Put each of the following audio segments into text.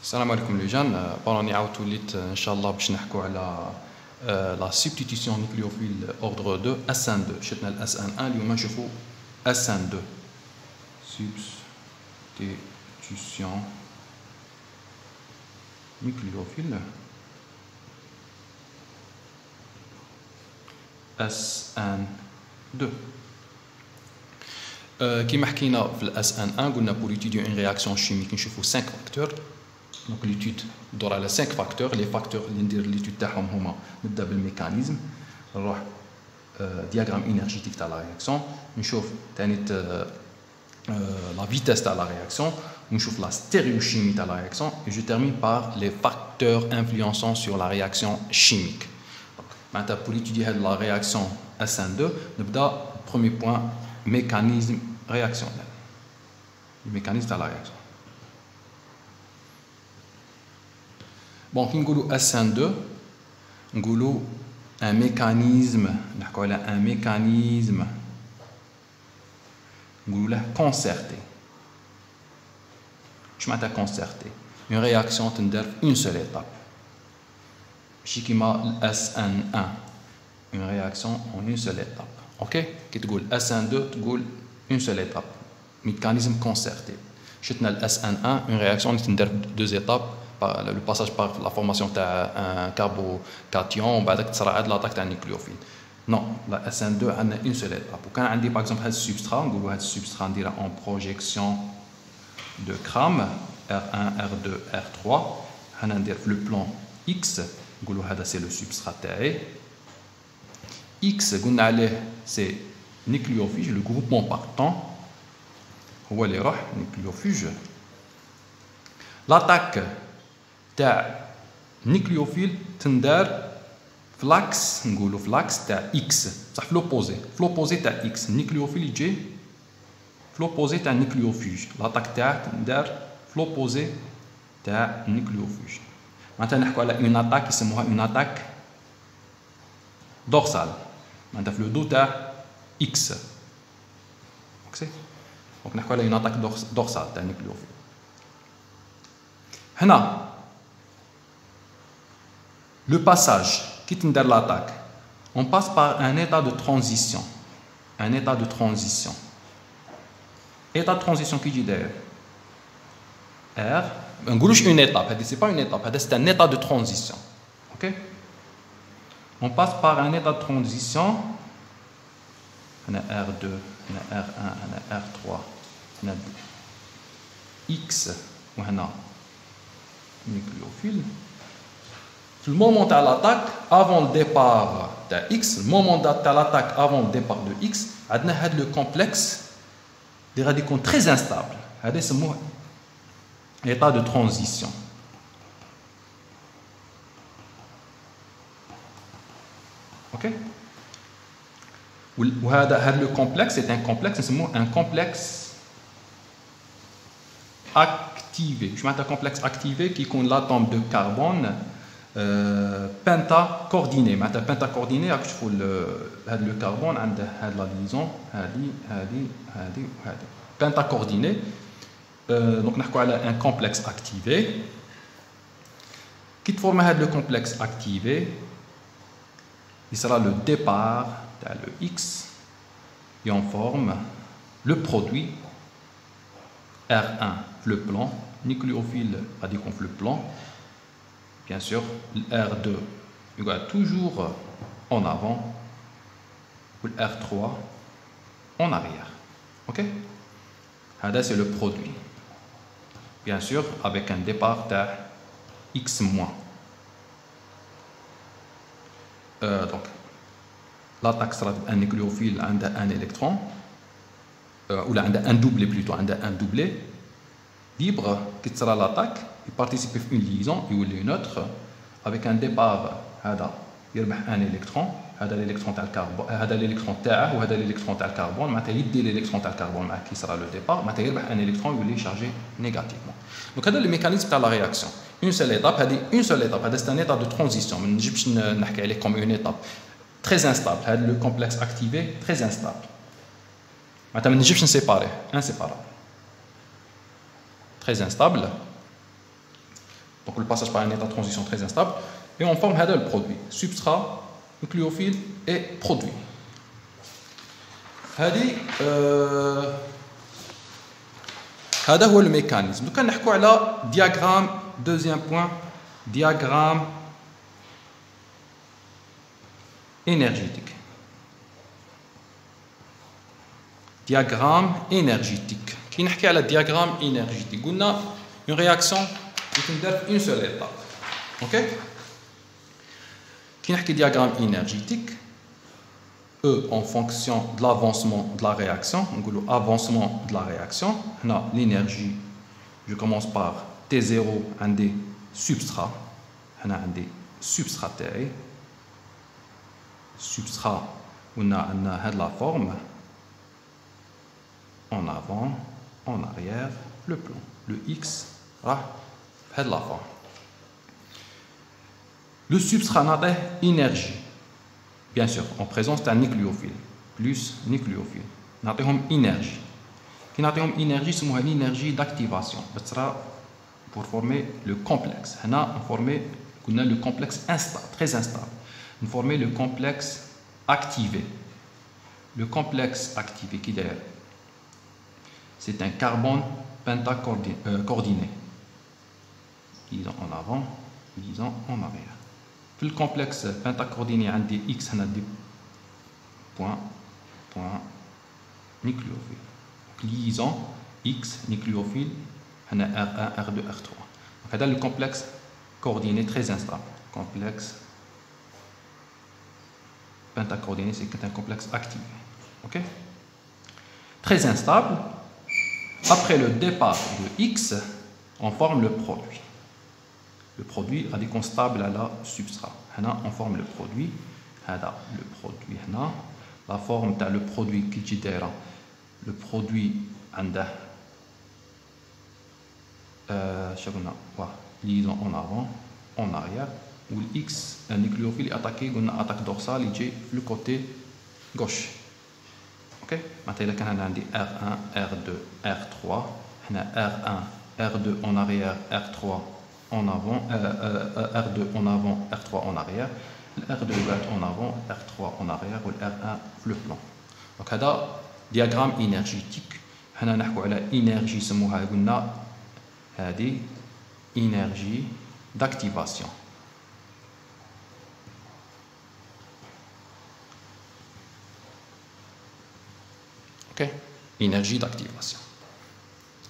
السلام عليكم لي جان باراني عاودت وليت ان شاء الله باش نحكوا على لا سبستيتيسيون نيكليوفيل اوردر 2 اس ان 2 شفنا الاس ان 1 اليوم نشوفوا اس ان 2 سبستيتيسيون نيكليوفيل اس ان 2 كيما حكينا في الاس ان 1 قلنا بور étudier une réaction chimique نشوفوا 5 فاكتور. Donc l'étude دور على 5 فاكتور. لي فاكتور اللي ندير ليتود تاعهم هما نبدا بالميكانيزم نروح دياغرام انرجيتيك تاع لا رياكسيون نشوف ثاني la vitesse تاع la réaction ونشوف la stéréochimie تاع la réaction et je termine par les facteurs influençant sur la réaction chimique. معناتها pour étudier la réaction SN2 نبدا premier point mécanisme réactionnel. Le mécanisme de la réaction. Bon, quand on dit SN2, on dit un mécanisme, on dit concerté. Je m'attends concerté. Une réaction tendait une seule étape. Chikima SN1, une réaction en une seule étape. Ok? Qui te dit SN2, tu dis une seule étape. Mécanisme concerté. Chez le SN1, une réaction qui tendait deux étapes. Le passage par la formation d'un carbocation, on va dire que ça sera l'attaque d'un nucléophile. Non, la SN2 a une seule étape. Quand on dit par exemple un substrat, on dit que ce substrat en projection de Kram, R1, R2, R3. On a le plan X, on dit que c'est le substrat TAE. X, c'est nucléophile, le groupement partant. هو اللي يروح nucléophile. L'attaque تاع nucléophile تندار فلاكس نقولوا فلاكس تاع X صح في لوبوزي تاع X nucléophile يجي في لوبوزي تاع nucléophile. l'attaque تاع تندار في لوبوزي تاع nucléophile. معناتها نحكوا على une attaque يسموها une attaque dorsale معناتها في لو دو تاع X. اوكي دونك نحكوا على une attaque dorsale تاع nucléophile. هنا le passage qui tendait l'attaque, on passe par un état de transition. Un état de transition. État de transition qui dit d'ailleurs R, on ne une étape, c'est pas une étape, c'est un état de transition. Ok? On passe par un état de transition. On a R2, on a R1, on a R3, on a X, on a nucléophile. Le moment de l'attaque avant le départ de X, le moment de l'attaque avant le départ de X, on a le complexe des radicaux très instables. C'est l'état de transition. Ok? Le complexe est un complexe activé. Je mets un complexe activé qui compte l'atome de carbone pentacoordonné. معناتها pentacoordonné راك تشوفوا هذا لو كربون عنده هذه لا ليزون هذه وهذه pentacoordonné. دونك نحكوا على ان كومبلكس اكتيفي. كي تفورم هذا لو كومبلكس اكتيفي يصرا لو ديبار تاع لو اكس يون فورم لو برودوي R1 le plan nucléophile غادي يكون في le plan. Bien sûr, le R2 il va toujours en avant ou le R3 en arrière. Ok? Ça c'est le produit. Bien sûr, avec un départ de X-. Donc, l'attaque sera un nucléophile a un électron, ou un doublé plutôt, un doublé libre qui sera l'attaque. Il participe à une liaison ou une autre avec un départ il y a un électron هذا l'électron تاع الكربون هذا l'électron تاعه وهذا l'électron تاع الكربون معناتها يدي l'électron تاع الكربون معاه qui sera le départ معناتها يربح un électron يولي chargé négativement. Donc هذا le mécanisme تاع la réaction. Une seule étape هذا c'est un état de transition ما نجيبش نحكي عليه comme une étape très instable. هذا le complexe activé très instable معناتها ما نجيبش نسيباريه inséparable très instable. donc le passage par un état de transition très instable, et on forme le produit, substrat, nucléophile et produit. هذا هو الميكانيزم. دوكا نحكوا على diagramme, deuxième point, diagramme énergétique. Diagramme énergétique. Qui نحكي على diagramme énergétique. قلنا une réaction تندار une seule étape. OK? Qui نحكي diagramme énergétique. E en fonction de l'avancement de la réaction. On dit avancement de la réaction. Là, l'énergie, je commence par T0, un des substrats. On a un des substrats. Substrat, on a la forme en avant, en arrière, le plan. Le X a la forme. Le substrat n'a pas énergie. Bien sûr, en présence d'un nucléophile, plus nucléophile. Nous avons énergie. Qui nous avons énergie, c'est l'énergie d'activation. Pour former le complexe. On a formé le complexe instable, très instable. On a formé le complexe activé. Le complexe activé, qui d'ailleurs, c'est un carbone pentacoordonné. Disons en avant, disons en arrière. Le complexe pentacoordonné a des X, on a des points nucléophiles. Liaison X nucléophile, on a R1, R2, R3. Donc, là, le complexe coordonné très instable. Complexe pentacoordonné, c'est un complexe activé. OK? Très instable. Après le départ de X, on forme le produit. Le produit radical stable à la substrat. On forme le produit. Le produit. La forme de le produit qui est le produit liaison en avant, en arrière, où l'X, un nucléophile est attaqué, on a attaque dorsale, il est le côté gauche. Ok? Maintenant, on a R1, R2, R3. On a R1, R2 en arrière, R3 en avant, R2 en avant, R3 en arrière, R2 en avant, R3 en arrière, ou R1 le plan. Donc, c'est un diagramme énergétique. On a l'énergie, c'est énergie d'activation. Ok? Énergie d'activation.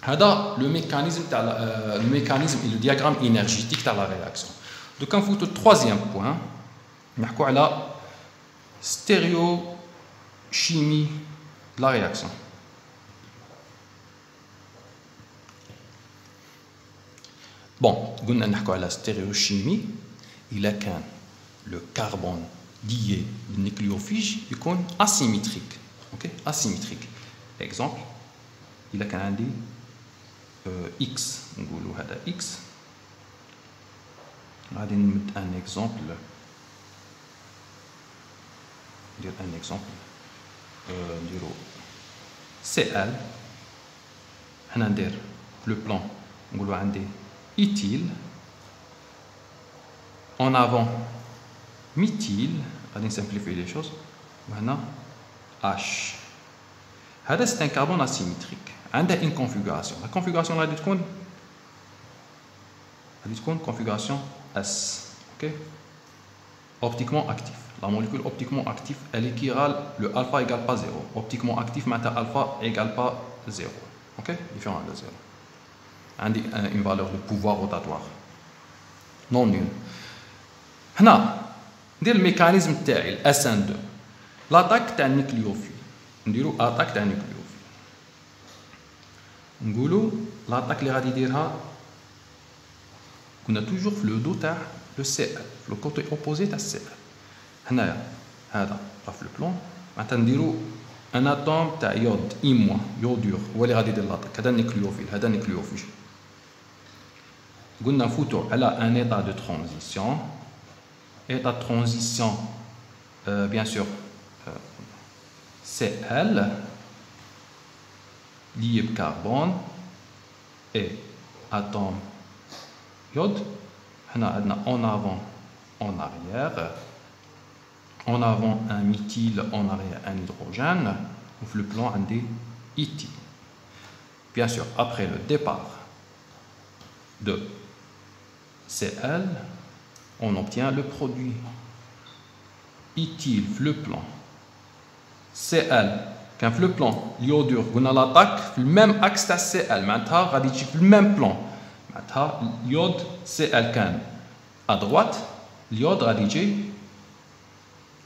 C'est le mécanisme et le diagramme énergétique de la réaction. Donc, on fout le troisième point. On a la stéréochimie de la réaction. Bon, on a la stéréochimie. Il a qu'un le carbone lié au nucléophile est asymétrique. Ok? Asymétrique. Exemple, il a qu'un X, on va X. On va donner un exemple. Un exemple. CL. On a le plan. On va dire éthyle. En avant, méthyle. On va simplifier les choses. Maintenant, H. C'est un carbone asymétrique. Il y a une configuration. La configuration là, c'est une configuration S. Okay? Optiquement actif. La molécule optiquement active, elle équivalent le alpha égale pas 0. Optiquement actif, maintenant alpha égale pas 0. Ok? Différent de 0. Une valeur de pouvoir rotatoire. Non nul. Maintenant, le mécanisme tel SN2. L'attaque d'un nucléophile. On dit l'attaque d'un nucléophile. L'attaque les radidira. On a toujours le dos de le CL, le côté opposé de CL. On a le plan. Maintenant, un atome de iode, I-, iodure, ou les radidira l'attaque. C'est un nucléophile. C'est un nucléophile. On a un état de transition. État de transition, bien sûr, Cl lié au carbone et atome iode On a en avant, en arrière. En avant un méthyle, en arrière un hydrogène. Ou le plan des éthyle. Bien sûr, après le départ de Cl, on obtient le produit éthyle, le plan Cl. Quand le plan l'iodure, on a l'attaque, le même axe de Cl, maintenant, on le même plan. Maintenant, l'iode Cl can à droite, l'iode radicé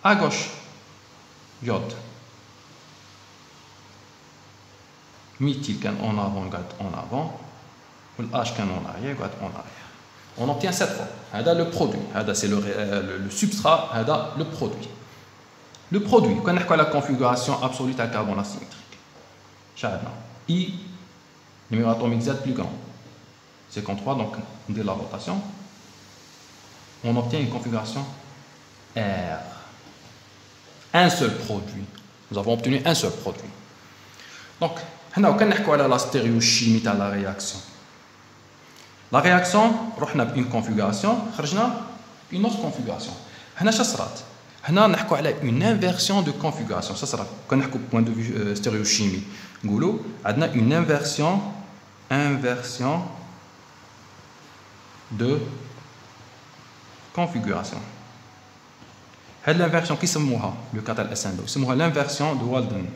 à gauche. Iode. Méthyle can en avant, en avant. Ou le H can en arrière, en arrière. On obtient cette fois. C'est le produit. C'est le substrat, c'est le produit. Le produit, quand on a la configuration absolue de carbone asymétrique. I, numéro atomique Z plus grand. 53, donc on dit la rotation. On obtient une configuration R. Un seul produit. Nous avons obtenu un seul produit. Donc, quand on a la stéréochimie de la réaction. La réaction, on a une configuration, on a une autre configuration. On a une inversion de configuration. Ça sera, quand on a point de vue stéréochimie, on a une inversion de configuration. Cette inversion qui se mourra, le cas de SN2, c'est l'inversion de Walden.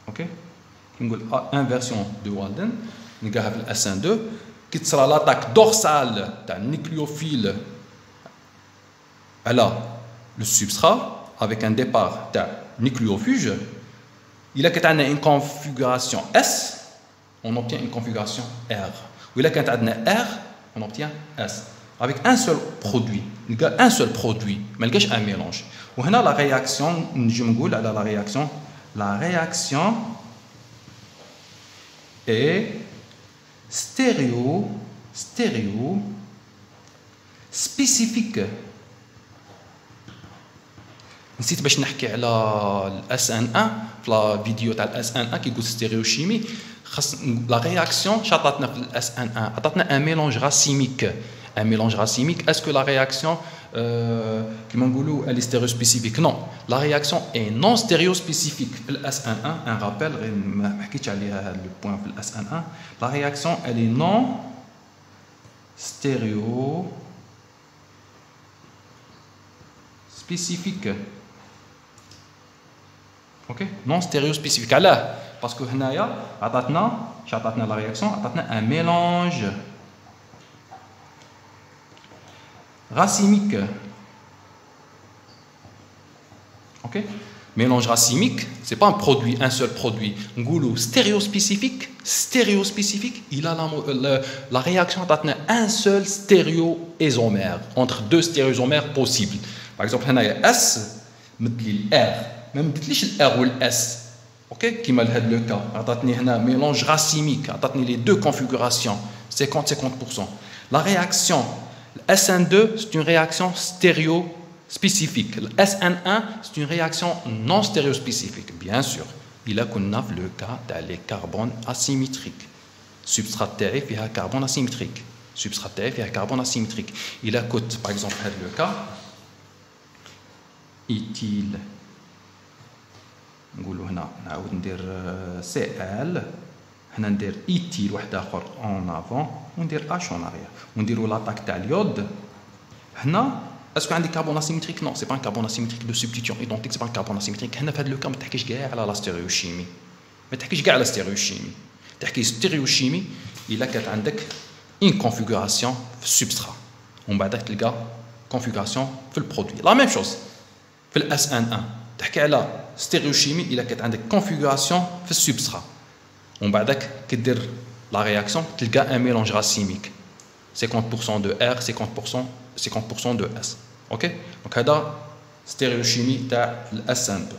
Ok? Inversion de Walden, nous avons le SN2, qui sera l'attaque dorsale d'un nucléophile à le substrat avec un départ d'un nucléofuge. Il a une configuration S, on obtient une configuration R. Ou il a R, on obtient S. Avec un seul produit. Il y a un seul produit, mais il y a un mélange. Ou là, la réaction, je me dis, la réaction est stéréo spécifique. نسيت باش نحكي على SN1 في لا فيديو تاع SN1 كي قلت ستيريوشيمي خاص لا رياكسيون شاطتنا في SN1 عطاتنا ان ميلونج راسيميك est-ce que la réaction كيما نقولوا elle est stéréospécifique non la réaction est non stéréospécifique في SN1 un rappel ما حكيتش عليها هذا le point في SN1 la réaction elle est non stéréospécifique. Ok, non stéréospécifique. Alors, parce que هنايا عطاتنا la réaction, عطاتنا un mélange racimique. Ok, mélange racimique, c'est pas un produit, un seul produit. Ngoulou stéréospécifique, il a la réaction عطاتنا un seul stéréoisomère entre deux stéréoisomères possibles. Par exemple, هنايا S مدلي R. ما مدتليش الار والاس اوكي كيما لهذا لو كا عطاتني هنا ميلونج راسيميك عطاتني لي دو كونفيغوراسيون 50-50%. La réaction SN2 c'est une réaction stéréospécifique. Le SN1 c'est une réaction non stéréospécifique. Bien sûr, il a qu'on a le cas des carbones asymétriques. Substrat تاعي فيها carbone asymétrique. Substrat تاعي فيها carbone asymétrique. Il a coûte par exemple هذا le cas éthyle نقولوا هنا نعاود ندير Cl هنا ندير ايثيل واحد اخر اون افون وندير اش اون اريير ونديروا لاطاك تاع اليود هنا اسكو عندي كربون اسيمتريك نو سي با ان كربون اسيمتريك دو سبستيتيون ايدونتيك سي با ان كربون اسيمتريك هنا في هذا لو كا ما تحكيش كاع على لا ستيريوشيمي ما تحكيش كاع على ستيريوشيمي تحكي ستيريوشيمي الا كانت عندك ان كونفيغوراسيون في السبسترا ومن بعد تلقى كونفيغوراسيون في البرودوي لا ميم شوز في الاس ان 1 تحكي على stéréochimie, il a une configuration في السبسترا ومن بعدك كدير la réaction تلقى un mélange racimique 50% de R 50% de S. OK donc هذا stéréochimie تاع SN2.